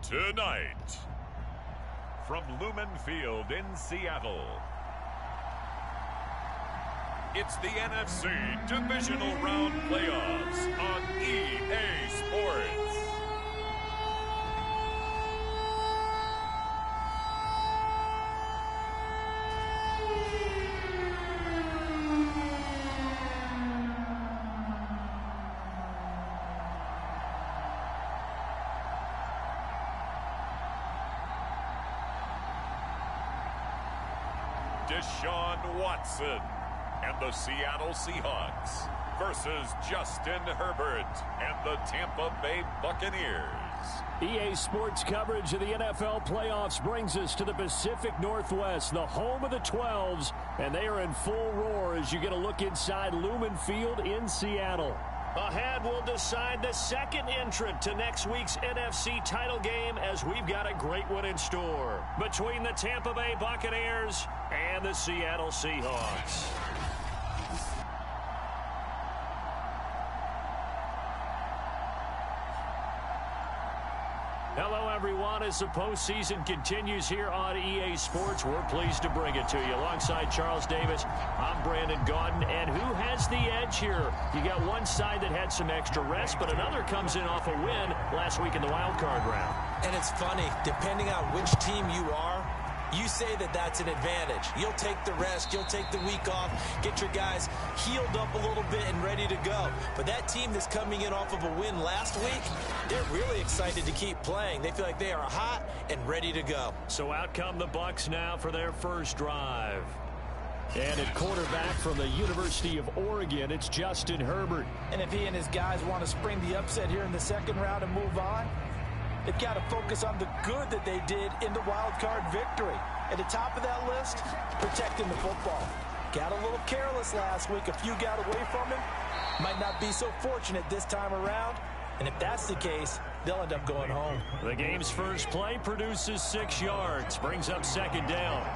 Tonight, from Lumen Field in Seattle, it's the NFC Divisional Round Playoffs on EA Sports. Deshaun Watson and the Seattle Seahawks versus Justin Herbert and the Tampa Bay Buccaneers. EA Sports coverage of the NFL playoffs brings us to the Pacific Northwest, the home of the 12s, and they are in full roar as you get a look inside Lumen Field in Seattle. Ahead, we'll decide the second entrant to next week's NFC title game as we've got a great one in store between the Tampa Bay Buccaneers and the Seattle Seahawks. Hello, everyone. As the postseason continues here on EA Sports, we're pleased to bring it to you. Alongside Charles Davis, I'm Brandon Gaudin. And who has the edge here? You got one side that had some extra rest, but another comes in off a win last week in the wild card round. And it's funny, depending on which team you are, you say that that's an advantage. You'll take the rest. You'll take the week off. Get your guys healed up a little bit and ready to go. But that team that's coming in off of a win last week, they're really excited to keep playing. They feel like they are hot and ready to go. So out come the Bucs now for their first drive. And at quarterback from the University of Oregon, it's Justin Herbert. And if he and his guys want to spring the upset here in the second round and move on, they've got to focus on the good that they did in the wild card victory. At the top of that list, protecting the football. Got a little careless last week. A few got away from him. Might not be so fortunate this time around. And if that's the case, they'll end up going home. The game's first play produces 6 yards. Brings up second down.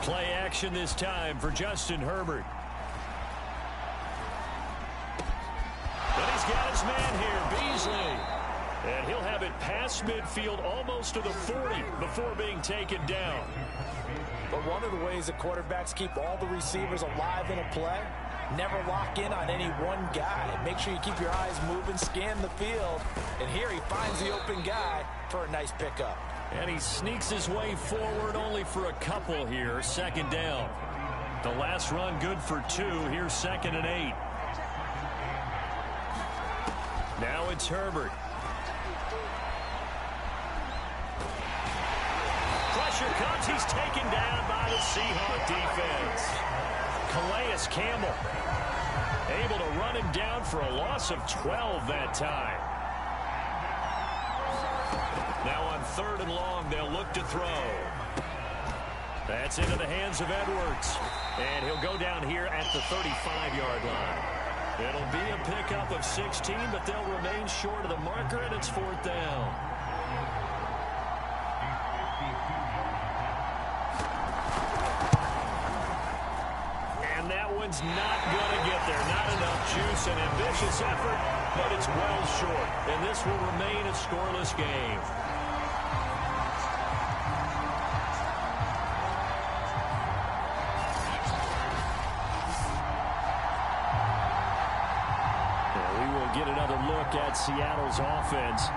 Play action this time for Justin Herbert. But he's got his man here, Beasley. And he'll have it past midfield almost to the 40 before being taken down. But one of the ways that quarterbacks keep all the receivers alive in a play, never lock in on any one guy. Make sure you keep your eyes moving, scan the field. And here he finds the open guy for a nice pickup. And he sneaks his way forward only for a couple here. Second down. The last run good for 2. Here's 2nd and 8. Now it's Herbert. Pressure comes. He's taken down by the Seahawk defense. Calais Campbell able to run him down for a loss of 12 that time. Now on 3rd and long, they'll look to throw. That's into the hands of Edwards. And he'll go down here at the 35-yard line. It'll be a pickup of 16, but they'll remain short of the marker, and it's 4th down. And that one's not going to get there. Not enough juice, an ambitious effort, but it's well short. And this will remain a scoreless game. Get another look at Seattle's offense.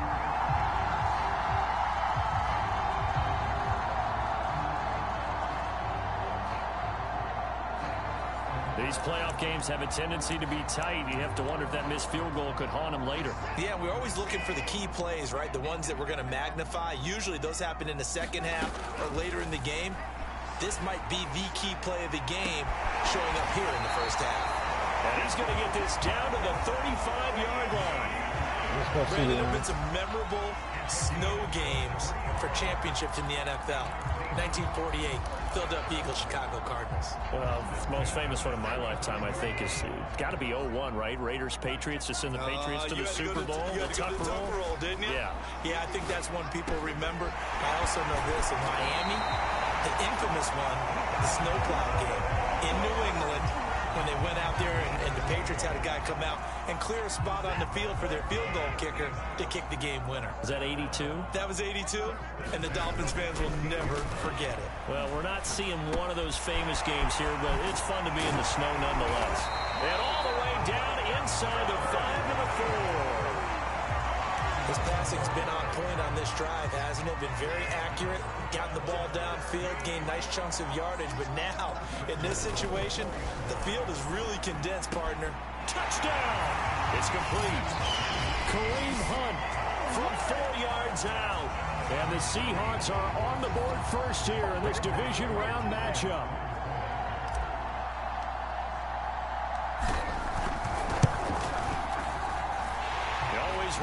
These playoff games have a tendency to be tight. You have to wonder if that missed field goal could haunt them later. Yeah, we're always looking for the key plays, right? The ones that we're going to magnify. Usually those happen in the second half or later in the game. This might be the key play of the game showing up here in the first half. And he's going to get this down to the 35-yard line. Brandon, there have been some memorable snow games for championships in the NFL. 1948, Philadelphia Eagles, Chicago Cardinals. Well, the most famous one in my lifetime, I think, is got to be 01, right? Raiders, Patriots, to send the Patriots to the Super Bowl. You had to go to the Tuck roll, didn't you? Yeah. Yeah, I think that's one people remember. I also know this. In Miami, the infamous one, the snowplow game. In New England, when they went out there and the Patriots had a guy come out and clear a spot on the field for their field goal kicker to kick the game winner. Was that 82? That was 82, and the Dolphins fans will never forget it. Well, we're not seeing one of those famous games here, but it's fun to be in the snow nonetheless. And all the way down inside the 5 to the 4. His passing's been on point on this drive, hasn't it? Been very accurate, gotten the ball downfield, gained nice chunks of yardage. But now, in this situation, the field is really condensed, partner. Touchdown! It's complete. Kareem Hunt from 4 yards out. And the Seahawks are on the board first here in this division round matchup.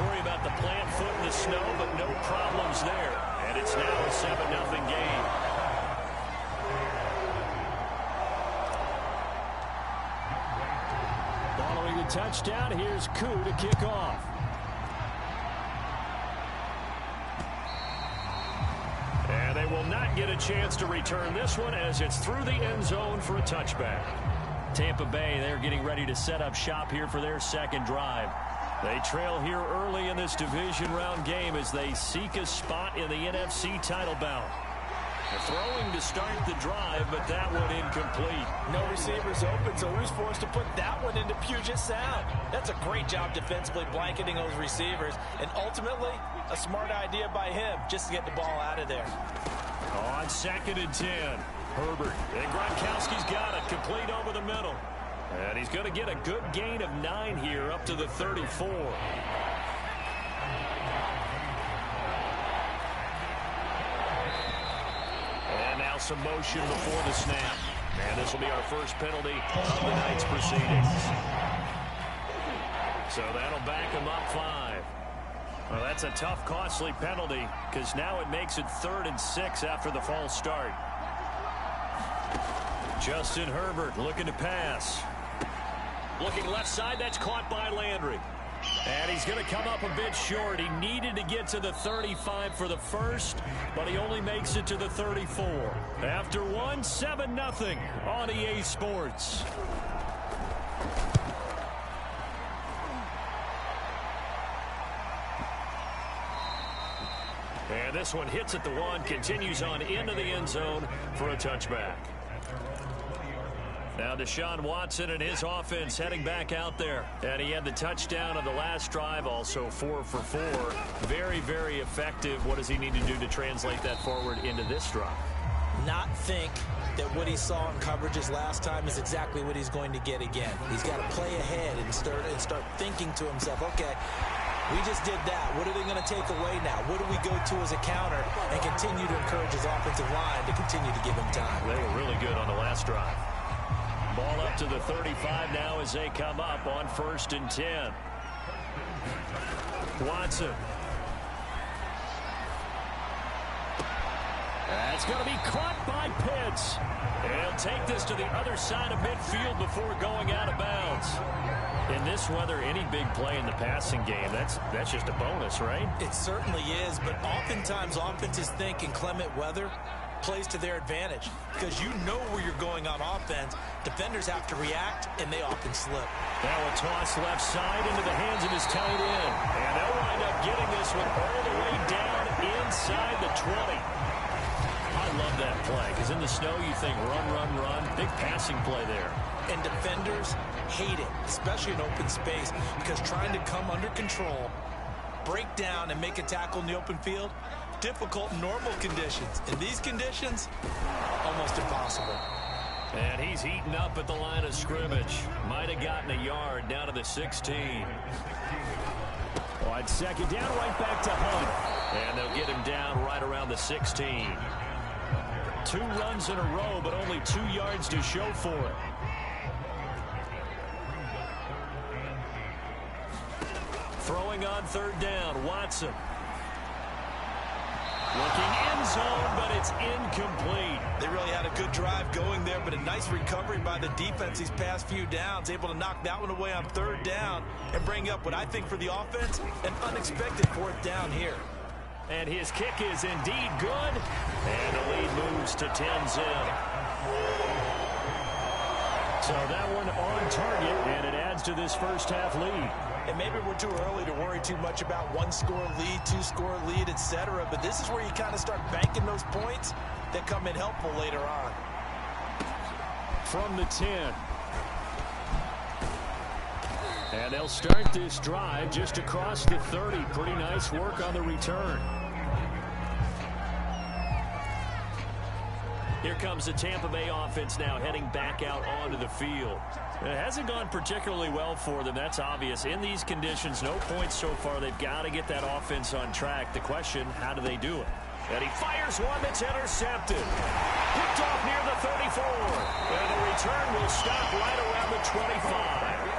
Worry about the plant foot in the snow, but no problems there. And it's now a 7-0 game. Following the touchdown, here's Koo to kick off. And they will not get a chance to return this one as it's through the end zone for a touchback. Tampa Bay, they're getting ready to set up shop here for their second drive. They trail here early in this division round game as they seek a spot in the NFC title bout. They're throwing to start the drive, but that one incomplete. No receivers open, so who's forced to put that one into Puget Sound? That's a great job defensively blanketing those receivers, and ultimately, a smart idea by him just to get the ball out of there. On 2nd and 10, Herbert. And Gronkowski's got it, complete over the middle. And he's going to get a good gain of 9 here up to the 34. And now some motion before the snap. And this will be our first penalty of the night's proceedings. So that'll back him up 5. Well, that's a tough, costly penalty because now it makes it 3rd and 6 after the false start. Justin Herbert looking to pass. Looking left side, that's caught by Landry. And he's going to come up a bit short. He needed to get to the 35 for the first, but he only makes it to the 34. After 1, 7-0 on EA Sports. And this one hits at the 1, continues on into the end zone for a touchback. Now Deshaun Watson and his offense heading back out there. And he had the touchdown of the last drive, also 4 for 4. Very, very effective. What does he need to do to translate that forward into this drive? Not think that what he saw in coverages last time is exactly what he's going to get again. He's got to play ahead and start thinking to himself, okay, we just did that. What are they going to take away now? What do we go to as a counter and continue to encourage his offensive line to continue to give him time? They were really good on the last drive. Ball up to the 35 now as they come up on 1st and 10. Watson. That's going to be caught by Pitts. And he'll take this to the other side of midfield before going out of bounds. In this weather, any big play in the passing game, that's just a bonus, right? It certainly is, but oftentimes offenses think in clement weather plays to their advantage because you know where you're going on offense. Defenders have to react, and they often slip. Now a toss left side into the hands of his tight end. And they'll wind up getting this one all the way down inside the 20. I love that play because in the snow you think run, run, run. Big passing play there. And defenders hate it, especially in open space, because trying to come under control, break down, and make a tackle in the open field, difficult in normal conditions. In these conditions, almost impossible. And he's heating up at the line of scrimmage. Might have gotten a yard down to the 16. Wide 2nd down, right back to Hunt. And they'll get him down right around the 16. 2 runs in a row, but only 2 yards to show for it. Throwing on third down, Watson. Looking end zone, but it's incomplete. They really had a good drive going there, but a nice recovery by the defense these past few downs. Able to knock that one away on third down and bring up what I think for the offense, an unexpected fourth down here. And his kick is indeed good. And the lead moves to 10-zip. So that one on target, and it adds to this first half lead. And maybe we're too early to worry too much about one-score lead, two-score lead, etc. But this is where you kind of start banking those points that come in helpful later on. From the 10. And they'll start this drive just across the 30. Pretty nice work on the return. Here comes the Tampa Bay offense now heading back out onto the field. It hasn't gone particularly well for them. That's obvious. In these conditions, no points so far. They've got to get that offense on track. The question, how do they do it? And he fires one that's intercepted. Picked off near the 34. And the return will stop right around the 25.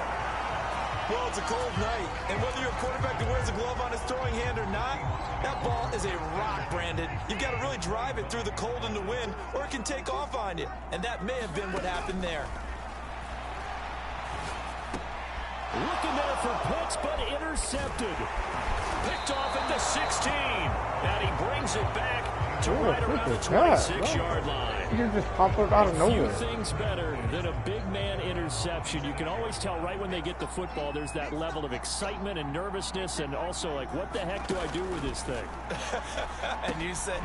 Well, it's a cold night, and whether you're a quarterback that wears a glove on his throwing hand or not, that ball is a rock, Brandon. You've got to really drive it through the cold and the wind, or it can take off on you, and that may have been what happened there. Looking there for Pitts, but intercepted. Picked off at the 16, and he brings it back to right around the 26-yard line. You just pop up out of nowhere. Few things better than a big man interception. You can always tell right when they get the football, there's that level of excitement and nervousness, and also like, what the heck do I do with this thing? And you say,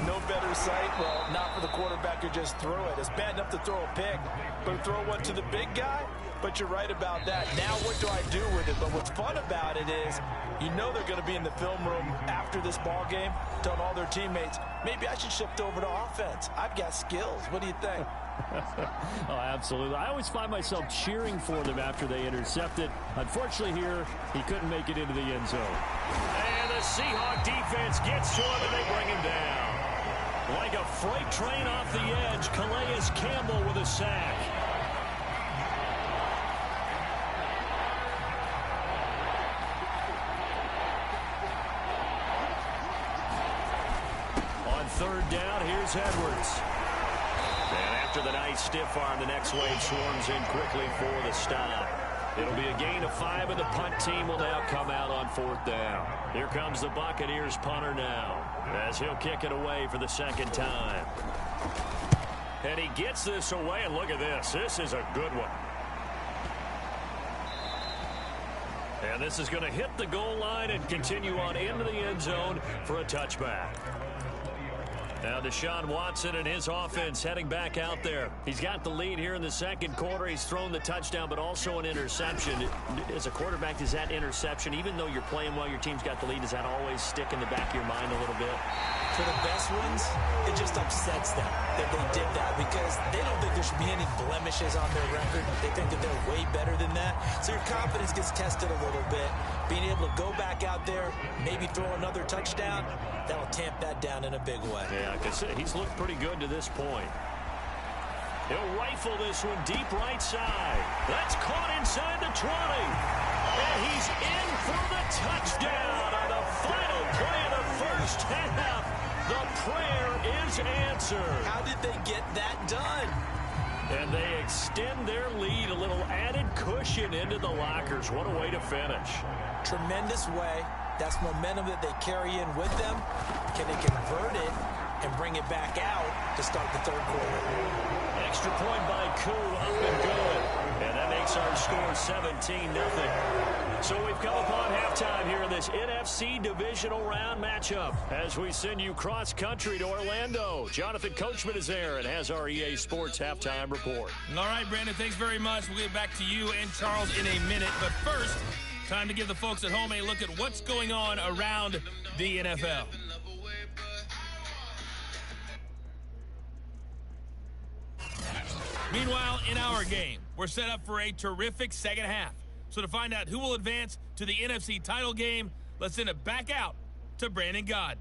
no better sight? Well, not for the quarterback who just threw it. It's bad enough to throw a pick, but throw one to the big guy? But you're right about that. Now what do I do with it? But what's fun about it is, you know they're going to be in the film room after this ball game, telling all their teammates, maybe I should shift over to offense. I've got skills. What do you think? Oh, absolutely. I always find myself cheering for them after they intercept it. Unfortunately here, he couldn't make it into the end zone. And the Seahawk defense gets to him, and they bring him down. Like a freight train off the edge, Calais Campbell with a sack. Third down, here's Edwards. And after the nice stiff arm, the next wave swarms in quickly for the stop. It'll be a gain of 5, and the punt team will now come out on fourth down. Here comes the Buccaneers punter now, as he'll kick it away for the second time. And he gets this away, and look at this. This is a good one. And this is going to hit the goal line and continue on into the end zone for a touchback. Now Deshaun Watson and his offense heading back out there. He's got the lead here in the second quarter. He's thrown the touchdown, but also an interception. As a quarterback, does that interception, even though you're playing well, your team's got the lead, does that always stick in the back of your mind a little bit? For the best ones, it just upsets them that they did that because they don't think there should be any blemishes on their record. They think that they're way better than that. So your confidence gets tested a little bit. Being able to go back out there, maybe throw another touchdown, that'll tamp that down in a big way. Yeah, like I said, he's looked pretty good to this point. He'll rifle this one deep right side. That's caught inside the 20. And he's in for the touchdown on the final play of the first half. The prayer is answered. How did they get that done? And they extend their lead, a little added cushion into the lockers. What a way to finish. Tremendous way. That's momentum that they carry in with them. Can they convert it and bring it back out to start the third quarter? Extra point by Koo, up and good. And that makes our score 17-0. So we've come upon halftime here in this NFC divisional round matchup as we send you cross-country to Orlando. Jonathan Coachman is there and has our EA Sports halftime report. All right, Brandon, thanks very much. We'll get back to you and Charles in a minute. But first, time to give the folks at home a look at what's going on around the NFL. Meanwhile, in our game, we're set up for a terrific second half. So to find out who will advance to the NFC title game, let's send it back out to Brandon Gaudin.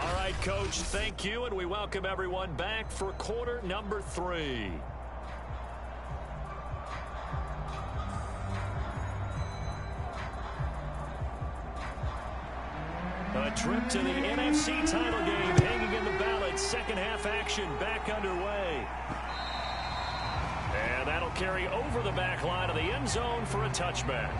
All right, Coach, thank you, and we welcome everyone back for quarter number 3. A trip to the NFC title game hanging in the balance. Second half action back underway. And that'll carry over the back line of the end zone for a touchback.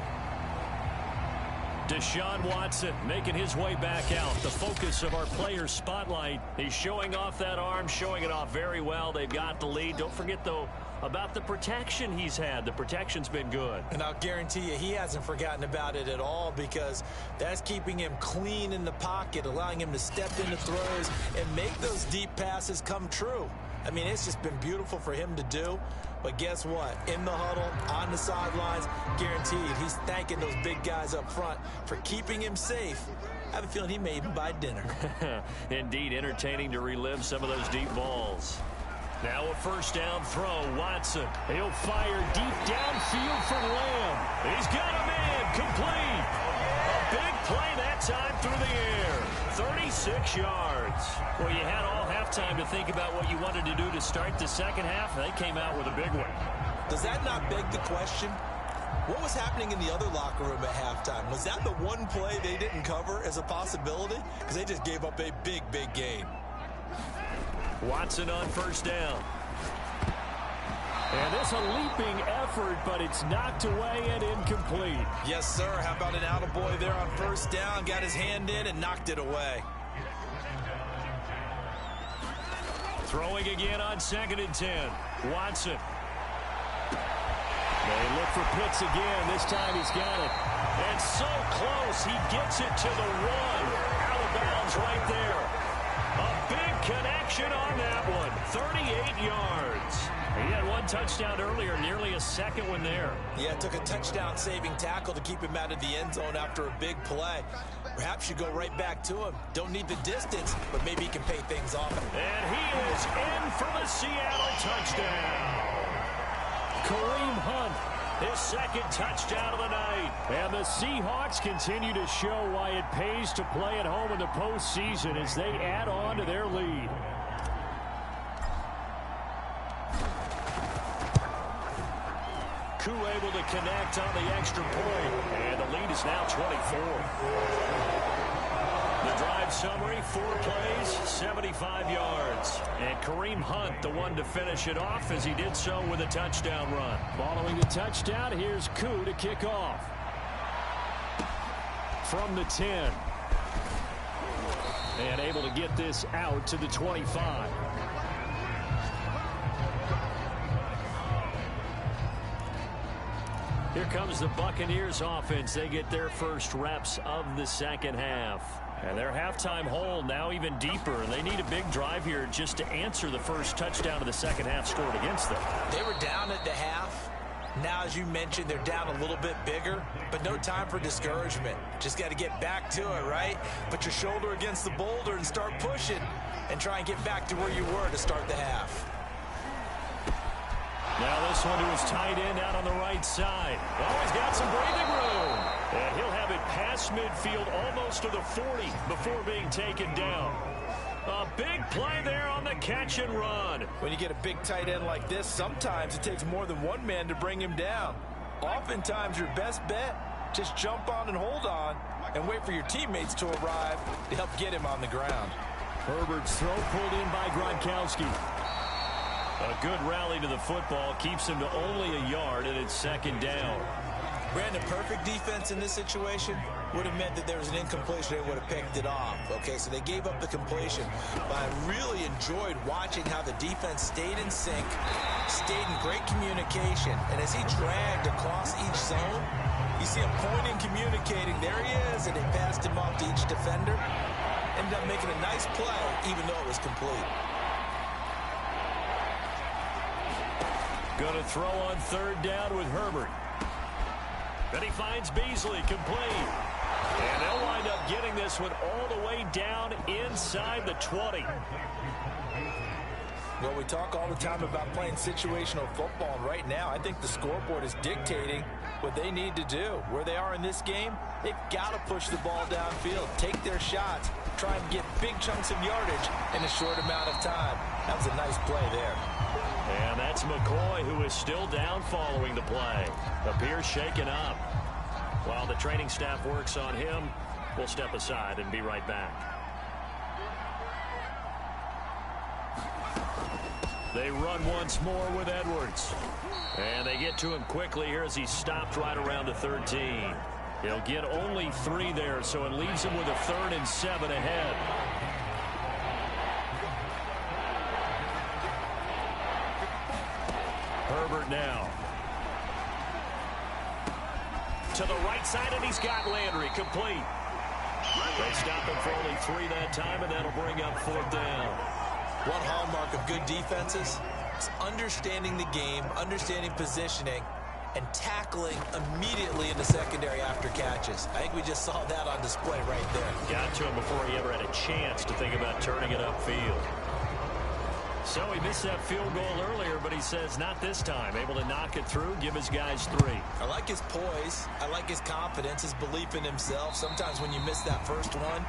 Deshaun Watson making his way back out. The focus of our player spotlight. He's showing off that arm, showing it off very well. They've got the lead. Don't forget, though, about the protection he's had. The protection's been good. And I'll guarantee you he hasn't forgotten about it at all, because that's keeping him clean in the pocket, allowing him to step into throws and make those deep passes come true. I mean, it's just been beautiful for him to do. But guess what? In the huddle, on the sidelines, guaranteed he's thanking those big guys up front for keeping him safe. I have a feeling he may even buy dinner. Indeed, entertaining to relive some of those deep balls. Now a first down throw. Watson. He'll fire deep downfield for Lamb. He's got a man. Complete. A big play that time through the air. 36 yards. Well, you had all halftime to think about what you wanted to do to start the second half. They came out with a big one. Does that not beg the question? What was happening in the other locker room at halftime? Was that the one play they didn't cover as a possibility? Because they just gave up a big, big gain. Watson on first down. And this a leaping effort, but it's knocked away and incomplete. Yes, sir. How about an attaboy there on first down? Got his hand in and knocked it away. Throwing again on 2nd and 10. Watson. They look for Pitts again. This time he's got it. And so close. He gets it to the 1. Out of bounds right there. A big connection on that one. 38 yards. He had one touchdown earlier, nearly a second one there. Yeah, it took a touchdown-saving tackle to keep him out of the end zone after a big play. Perhaps you go right back to him. Don't need the distance, but maybe he can pay things off. And he is in for the Seattle touchdown. Kareem Hunt, his second touchdown of the night. And the Seahawks continue to show why it pays to play at home in the postseason as they add on to their lead. Koo able to connect on the extra point. And the lead is now 24. The drive summary, 4 plays, 75 yards. And Kareem Hunt, the one to finish it off, as he did so with a touchdown run. Following the touchdown, here's Koo to kick off. From the 10. And able to get this out to the 25. Here comes the Buccaneers offense. They get their first reps of the second half. And their halftime hole now even deeper. And they need a big drive here just to answer the first touchdown of the second half scored against them. They were down at the half. Now, as you mentioned, they're down a little bit bigger, but no time for discouragement. Just got to get back to it, right? Put your shoulder against the boulder and start pushing and try and get back to where you were to start the half. Now this one to his tight end out on the right side. Oh, he's got some breathing room. And he'll have it past midfield almost to the 40 before being taken down. A big play there on the catch and run. When you get a big tight end like this, sometimes it takes more than one man to bring him down. Oftentimes your best bet, just jump on and hold on and wait for your teammates to arrive to help get him on the ground. Herbert's throw pulled in by Gronkowski. A good rally to the football keeps him to only a yard, and it's second down. Brandon, perfect defense in this situation would have meant that there was an incompletion. They would have picked it off. Okay, so they gave up the completion. But I really enjoyed watching how the defense stayed in sync, stayed in great communication. And as he dragged across each zone, you see him pointing, communicating. There he is, and they passed him off to each defender. Ended up making a nice play, even though it was complete. Going to throw on third down with Herbert. Then he finds Beasley, complete. And they'll wind up getting this one all the way down inside the 20. Well, we talk all the time about playing situational football, and right now I think the scoreboard is dictating what they need to do. Where they are in this game, they've got to push the ball downfield, take their shots, try and get big chunks of yardage in a short amount of time. That was a nice play there. And that's McCoy, who is still down following the play. Appears shaken up. While the training staff works on him, We'll step aside and be right back. They run once more with Edwards. And they get to him quickly here as he stopped right around the 13. He'll get only 3 there, so it leaves him with a 3rd and 7 ahead. Herbert now. To the right side, and he's got Landry complete. They stop him for only 3 that time, and that'll bring up 4th down. One hallmark of good defenses is understanding the game, understanding positioning, and tackling immediately in the secondary after catches. I think we just saw that on display right there. Got to him before he ever had a chance to think about turning it upfield. So he missed that field goal earlier, but he says not this time. Able to knock it through, give his guys 3. I like his poise. I like his confidence, his belief in himself. Sometimes when you miss that first one,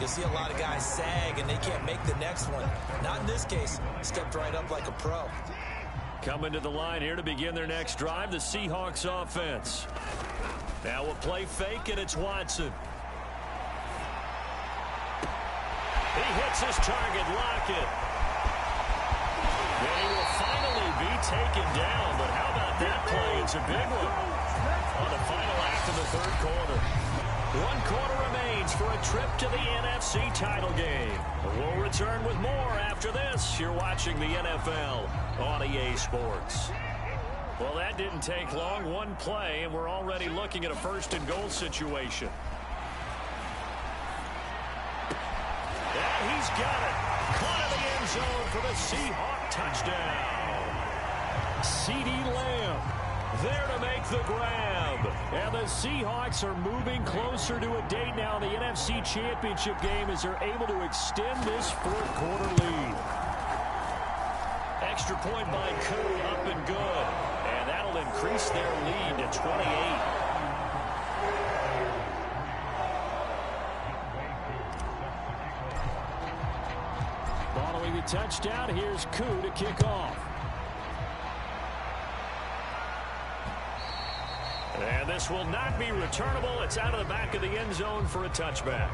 you'll see a lot of guys sag and they can't make the next one. Not in this case. Stepped right up like a pro. Coming to the line here to begin their next drive, the Seahawks offense. Now we'll play fake, and it's Watson. He hits his target, Lockett. They will finally be taken down, but how about that play? It's a big one on the final act of the 3rd quarter. 1 quarter remains for a trip to the NFC title game. We'll return with more after this. You're watching the NFL on EA Sports. Well, that didn't take long. 1 play, and we're already looking at a 1st and goal situation. And he's got it. Caught in the end zone for the Seahawk touchdown. CeeDee Lamb there to make the grab. And the Seahawks are moving closer to a date now in the NFC Championship game as they're able to extend this 4th quarter lead. Extra point by Koo, up and good. And that'll increase their lead to 28. Following the touchdown, here's Koo to kick off. And this will not be returnable. It's out of the back of the end zone for a touchback.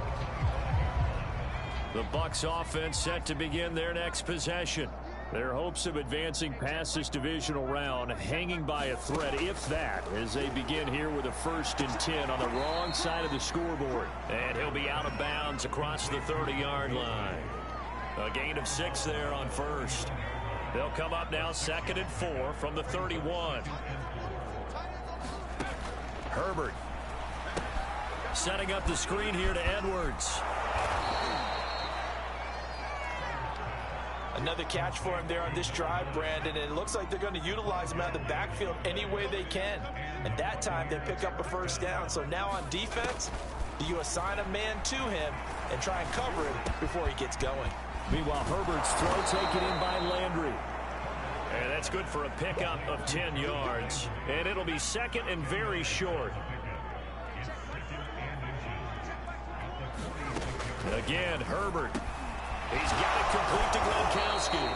The Bucs offense set to begin their next possession. Their hopes of advancing past this divisional round hanging by a thread, if that, as they begin here with a 1st and 10 on the wrong side of the scoreboard. And he'll be out of bounds across the 30-yard line. A gain of 6 there on 1st. They'll come up now 2nd and 4 from the 31. Herbert setting up the screen here to Edwards. Another catch for him there on this drive, Brandon, and it looks like they're going to utilize him out of the backfield any way they can. And that time they pick up a 1st down. So now on defense, do you assign a man to him and try and cover him before he gets going? Meanwhile, Herbert's throw taken in by Landry. And that's good for a pickup of 10 yards. And it'll be 2nd and very short. Again, Herbert. He's got it complete to Gronkowski.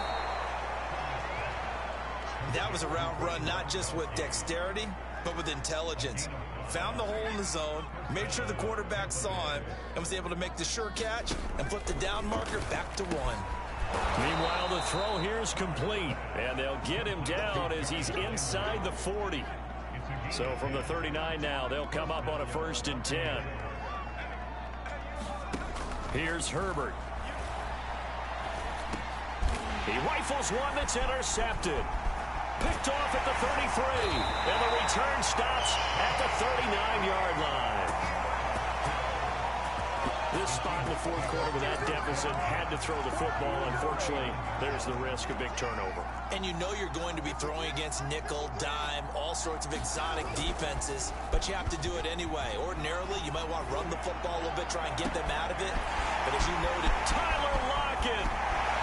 That was a route run not just with dexterity, but with intelligence. Found the hole in the zone, made sure the quarterback saw him, and was able to make the sure catch and flip the down marker back to 1. Meanwhile, the throw here is complete, and they'll get him down as he's inside the 40. So from the 39 now, they'll come up on a 1st and 10. Here's Herbert. He rifles one that's intercepted. Picked off at the 33, and the return stops at the 39-yard line. This spot in the 4th quarter with that deficit had to throw the football. Unfortunately, there's the risk of big turnover. And you know you're going to be throwing against nickel, dime, all sorts of exotic defenses, but you have to do it anyway. Ordinarily, you might want to run the football a little bit, try and get them out of it. But as you noted, Tyler Lockett.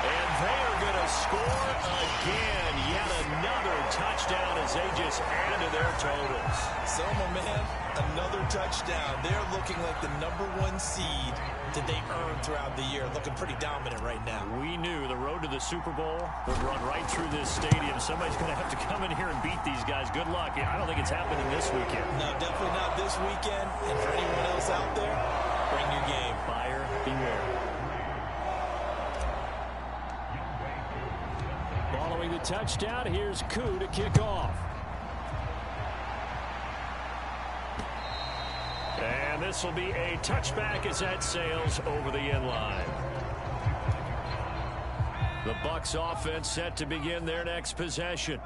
And they are going to score again. Yet another touchdown as they just add to their totals. So, my man, another touchdown. They're looking like the #1 seed that they earned throughout the year. Looking pretty dominant right now. We knew the road to the Super Bowl would run right through this stadium. Somebody's going to have to come in here and beat these guys. Good luck. I don't think it's happening this weekend. No, definitely not this weekend. And for anyone else out there, bring your Following the touchdown, here's Koo to kick off. And this will be a touchback as that sails over the end line. The Bucs offense set to begin their next possession.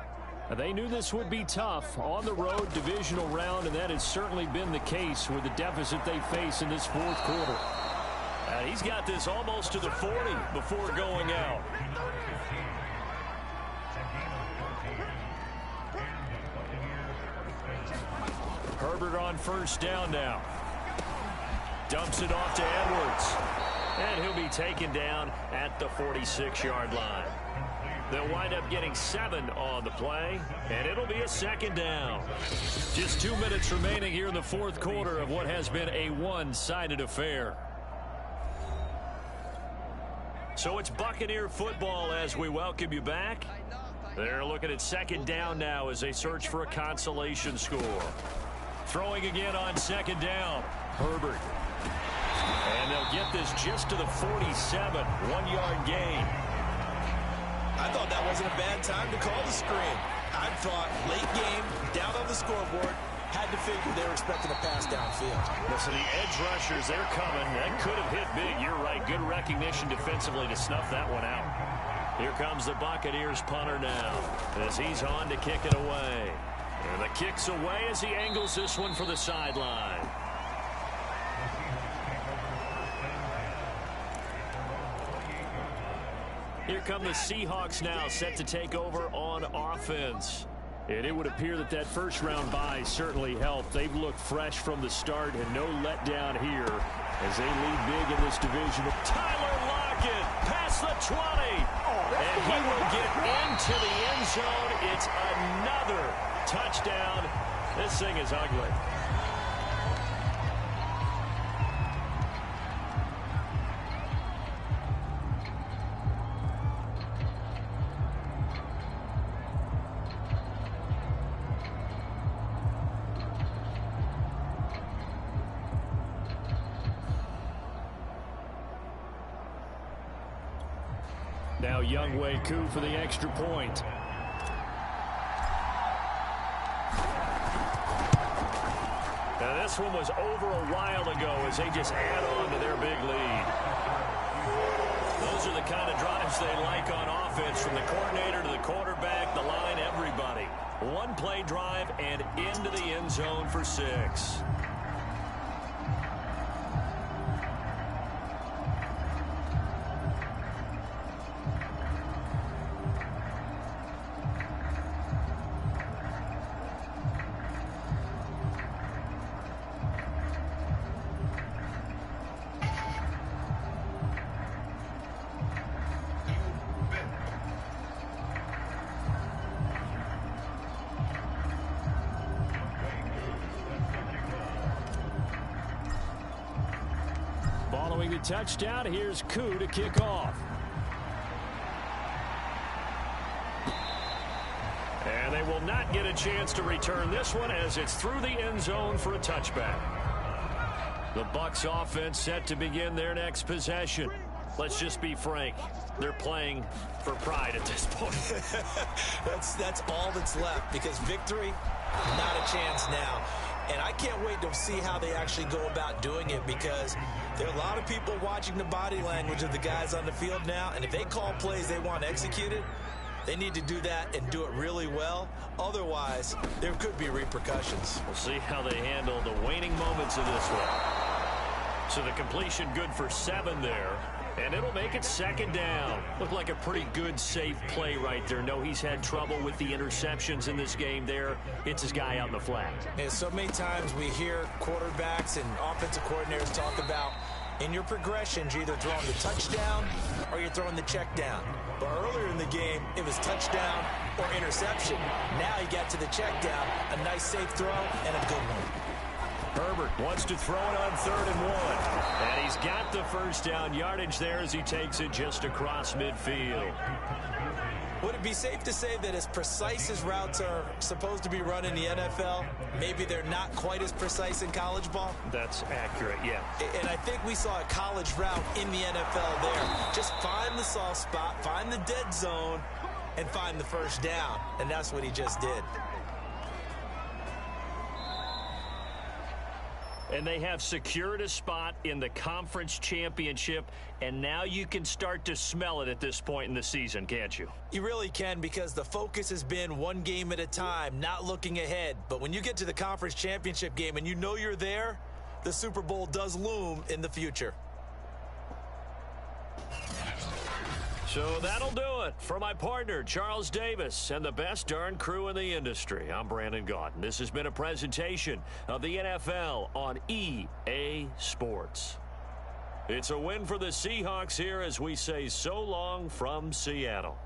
They knew this would be tough on the road divisional round, and that has certainly been the case with the deficit they face in this fourth quarter. And he's got this almost to the 40 before going out. Herbert on first down now. Dumps it off to Edwards. And he'll be taken down at the 46-yard line. They'll wind up getting 7 on the play, and it'll be a second down. Just 2 minutes remaining here in the fourth quarter of what has been a one-sided affair. So it's Buccaneer football as we welcome you back. They're looking at second down now as they search for a consolation score. Throwing again on second down, Herbert. And they'll get this just to the 47, 1-yard gain. I thought that wasn't a bad time to call the screen. I thought late game, down on the scoreboard, had to figure they were expecting a pass downfield. Listen, the edge rushers, they're coming. That could have hit big. You're right. Good recognition defensively to snuff that one out. Here comes the Buccaneers punter now as he's on to kick it away. And the kick's away as he angles this one for the sideline. Here come the Seahawks now, set to take over on offense. And it would appear that that first-round bye certainly helped. They've looked fresh from the start and no letdown here as they lead big in this division. Tyler Lockett past the 20. And he will get into the end zone. It's another touchdown. This thing is ugly. Now Younghoe Koo for the extra point. Now this one was over a while ago as they just add on to their big lead. Those are the kind of drives they like on offense, from the coordinator to the quarterback, the line, everybody. One play drive and into the end zone for 6. Following the touchdown, here's Koo to kick off. And they will not get a chance to return this one as it's through the end zone for a touchback. The Bucs offense set to begin their next possession. Let's just be frank. They're playing for pride at this point. That's all that's left, because victory, not a chance now. And I can't wait to see how they actually go about doing it, because there are a lot of people watching the body language of the guys on the field now, and if they call plays they want executed, they need to do that and do it really well. Otherwise, there could be repercussions. We'll see how they handle the waning moments of this one. So the completion good for 7 there. And it'll make it second down. Looked like a pretty good, safe play right there. No, he's had trouble with the interceptions in this game there. Hits his guy out in the flat. And so many times we hear quarterbacks and offensive coordinators talk about, in your progressions, you're either throwing the touchdown or you're throwing the check down. But earlier in the game, it was touchdown or interception. Now you got to the check down, a nice safe throw, and a good one. Herbert wants to throw it on 3rd and 1. And he's got the first down yardage there as he takes it just across midfield. Would it be safe to say that as precise as routes are supposed to be run in the NFL, maybe they're not quite as precise in college ball? That's accurate, yeah. And I think we saw a college route in the NFL there. Just find the soft spot, find the dead zone, and find the first down. And that's what he just did. And they have secured a spot in the conference championship, and now you can start to smell it at this point in the season, can't you? You really can, because the focus has been one game at a time, not looking ahead. But when you get to the conference championship game and you know you're there, the Super Bowl does loom in the future. So that'll do it. For my partner, Charles Davis, and the best darn crew in the industry, I'm Brandon Gaudin. This has been a presentation of the NFL on EA Sports. It's a win for the Seahawks here as we say so long from Seattle.